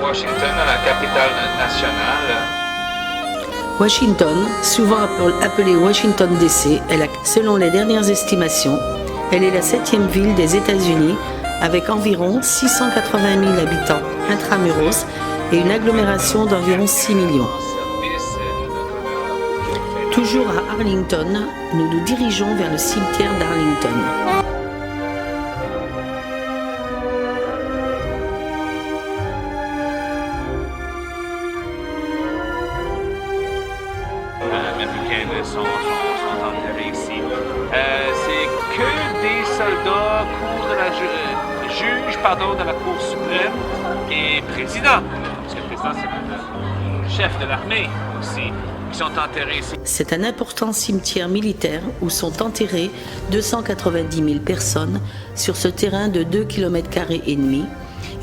Washington, la capitale nationale. Washington, souvent appelée Washington DC, selon les dernières estimations, elle est la 7e ville des États-Unis avec environ 680 000 habitants intramuros et une agglomération d'environ 6 millions. Toujours à Arlington, nous nous dirigeons vers le cimetière d'Arlington. Américaines sont enterrées ici. C'est que des soldats, juges de la Cour suprême et président. Parce que le président, c'est le chef de l'armée aussi, qui sont enterrés ici. C'est un important cimetière militaire où sont enterrées 290 000 personnes sur ce terrain de 2,5 km²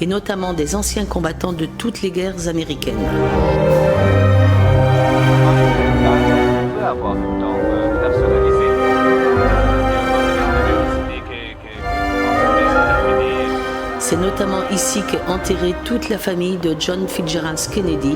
et notamment des anciens combattants de toutes les guerres américaines. C'est notamment ici qu'est enterrée toute la famille de John Fitzgerald Kennedy.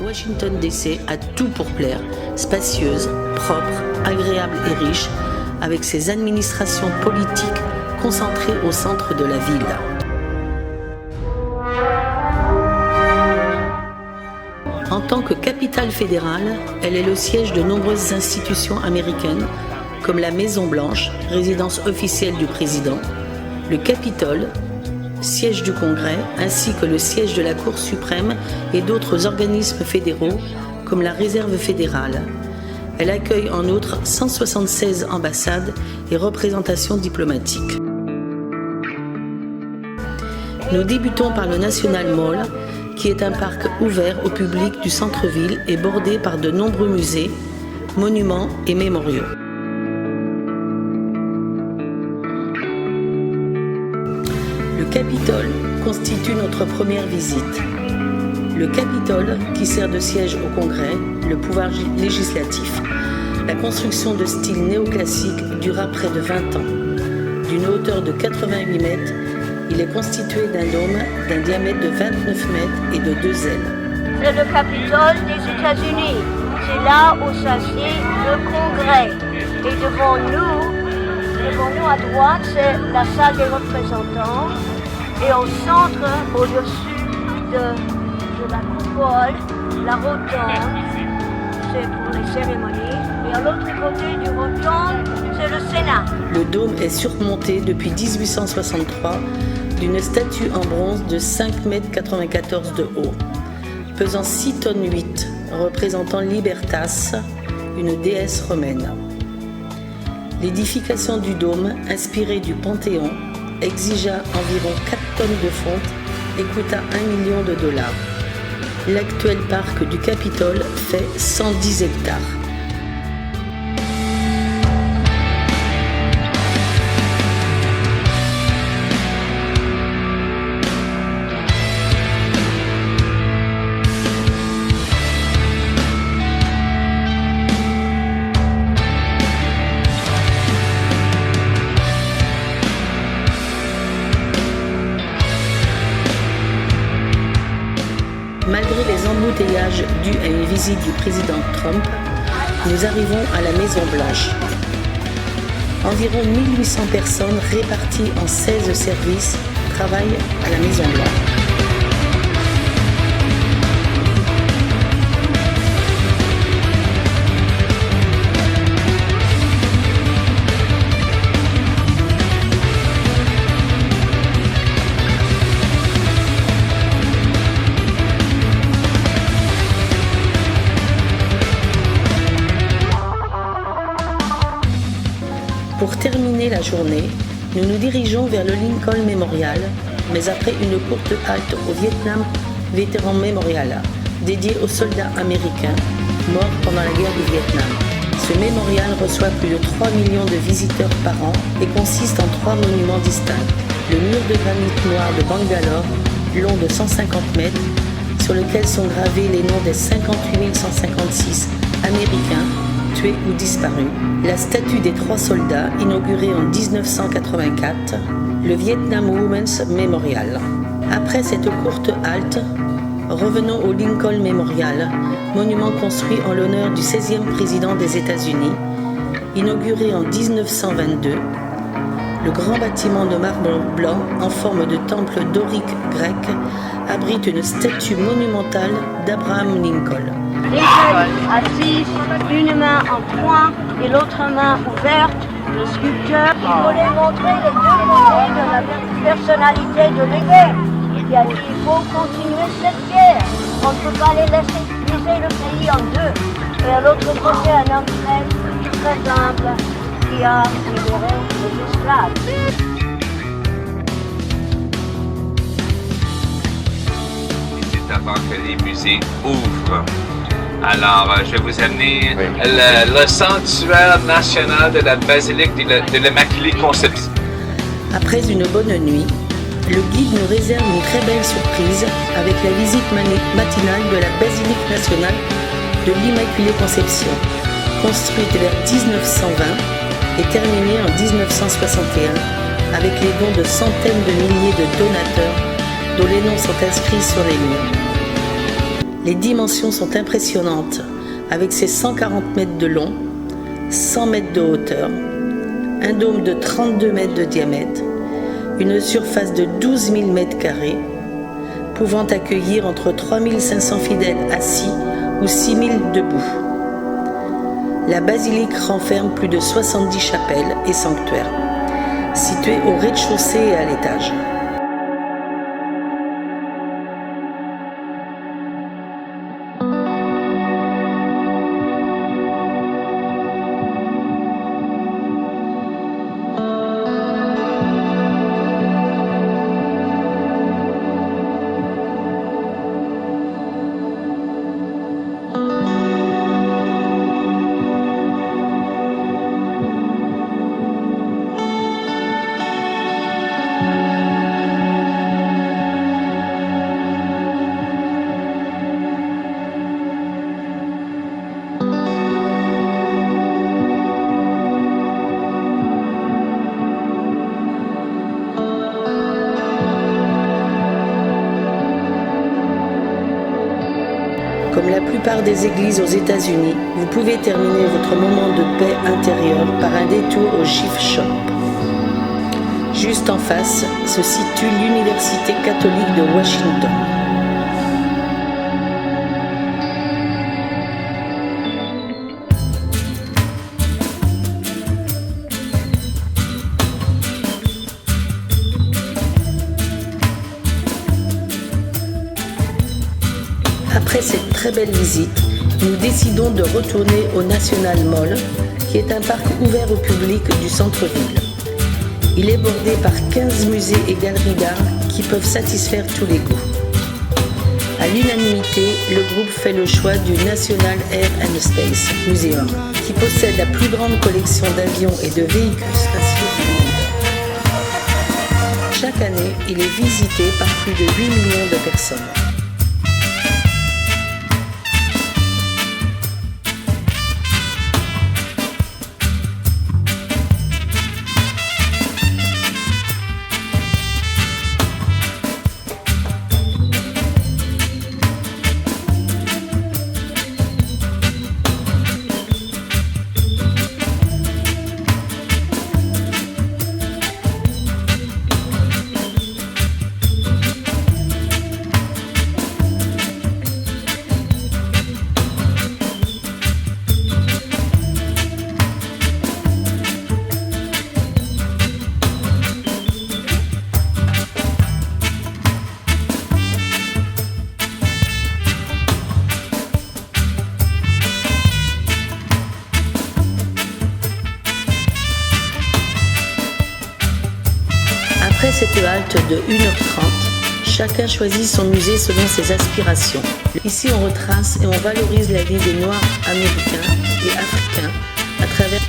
Washington DC a tout pour plaire, spacieuse, propre, agréable et riche, avec ses administrations politiques concentrées au centre de la ville. En tant que capitale fédérale, elle est le siège de nombreuses institutions américaines, comme la Maison-Blanche, résidence officielle du président, le Capitole, siège du Congrès, ainsi que le siège de la Cour suprême et d'autres organismes fédéraux, comme la Réserve fédérale. Elle accueille en outre 176 ambassades et représentations diplomatiques. Nous débutons par le National Mall, qui est un parc ouvert au public du centre-ville et bordé par de nombreux musées, monuments et mémoriaux. Le Capitole constitue notre première visite. Le Capitole, qui sert de siège au Congrès, le pouvoir législatif. La construction de style néoclassique dura près de 20 ans. D'une hauteur de 88 mètres, il est constitué d'un dôme d'un diamètre de 29 mètres et de 2 ailes. C'est le Capitole des États-Unis. C'est là où s'assied le Congrès. Et devant nous à droite, c'est la salle des représentants. Et au centre, au-dessus de la coupole, la rotonde, c'est pour les cérémonies. Et à l'autre côté du rotonde, c'est le Sénat. Le dôme est surmonté depuis 1863 d'une statue en bronze de 5,94 m de haut, pesant 6,8 tonnes, représentant Libertas, une déesse romaine. L'édification du dôme, inspirée du Panthéon, exigea environ 4 tonnes de fonte et coûta $1 million. L'actuel parc du Capitole fait 110 hectares. Malgré les embouteillages dus à une visite du président Trump, nous arrivons à la Maison-Blanche. Environ 1800 personnes réparties en 16 services travaillent à la Maison-Blanche. Pour terminer la journée, nous nous dirigeons vers le Lincoln Memorial, mais après une courte halte au Vietnam Veteran Memorial, dédié aux soldats américains, morts pendant la guerre du Vietnam. Ce mémorial reçoit plus de 3 millions de visiteurs par an et consiste en 3 monuments distincts. Le mur de granit noir de Bangalore, long de 150 mètres, sur lequel sont gravés les noms des 58 156 Américains tués ou disparus. La statue des 3 soldats, inaugurée en 1984, le Vietnam Women's Memorial. Après cette courte halte, revenons au Lincoln Memorial, monument construit en l'honneur du 16e président des États-Unis. Inauguré en 1922, le grand bâtiment de marbre blanc en forme de temple dorique grec abrite une statue monumentale d'Abraham Lincoln. Lincoln assis, une main en poing et l'autre main ouverte. Le sculpteur voulait montrer les 2 côtés de la personnalité de la guerre. Il a dit il faut continuer cette guerre. On ne peut pas les laisser diviser le pays en 2. Et à l'autre côté, un homme très humble qui a libéré les esclaves. C'est avant que les musées ouvrent. Alors, je vais vous amener le sanctuaire national de la basilique de l'Immaculée Conception. Après une bonne nuit, le guide nous réserve une très belle surprise avec la visite matinale de la basilique nationale de l'Immaculée Conception, construite vers 1920 et terminée en 1961 avec les dons de centaines de milliers de donateurs dont les noms sont inscrits sur les murs. Les dimensions sont impressionnantes avec ses 140 mètres de long, 100 mètres de hauteur, un dôme de 32 mètres de diamètre, une surface de 12 000 mètres carrés, pouvant accueillir entre 3 500 fidèles assis ou 6 000 debout. La basilique renferme plus de 70 chapelles et sanctuaires, situés au rez-de-chaussée et à l'étage. Comme la plupart des églises aux États-Unis, vous pouvez terminer votre moment de paix intérieure par un détour au Gift Shop. Juste en face se situe l'Université catholique de Washington. Après cette très belle visite, nous décidons de retourner au National Mall, qui est un parc ouvert au public du centre-ville. Il est bordé par 15 musées et galeries d'art qui peuvent satisfaire tous les goûts. À l'unanimité, le groupe fait le choix du National Air and Space Museum, qui possède la plus grande collection d'avions et de véhicules spatiaux du monde. Chaque année, il est visité par plus de 8 millions de personnes. Après cette halte de 1h30, Chacun choisit son musée selon ses aspirations. Ici, on retrace et on valorise la vie des Noirs américains et africains à travers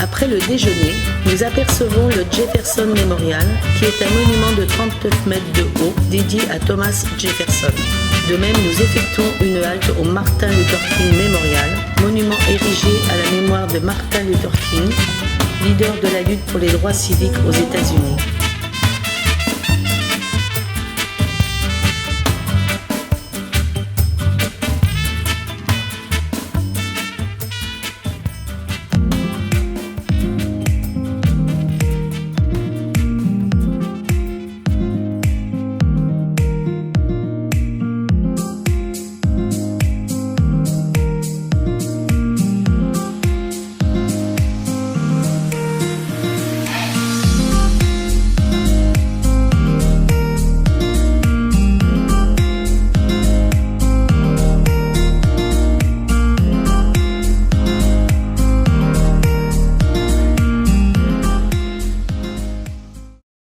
Après le déjeuner, nous apercevons le Jefferson Memorial, qui est un monument de 39 mètres de haut dédié à Thomas Jefferson. De même, nous effectuons une halte au Martin Luther King Memorial, monument érigé à la mémoire de Martin Luther King, leader de la lutte pour les droits civiques aux États-Unis.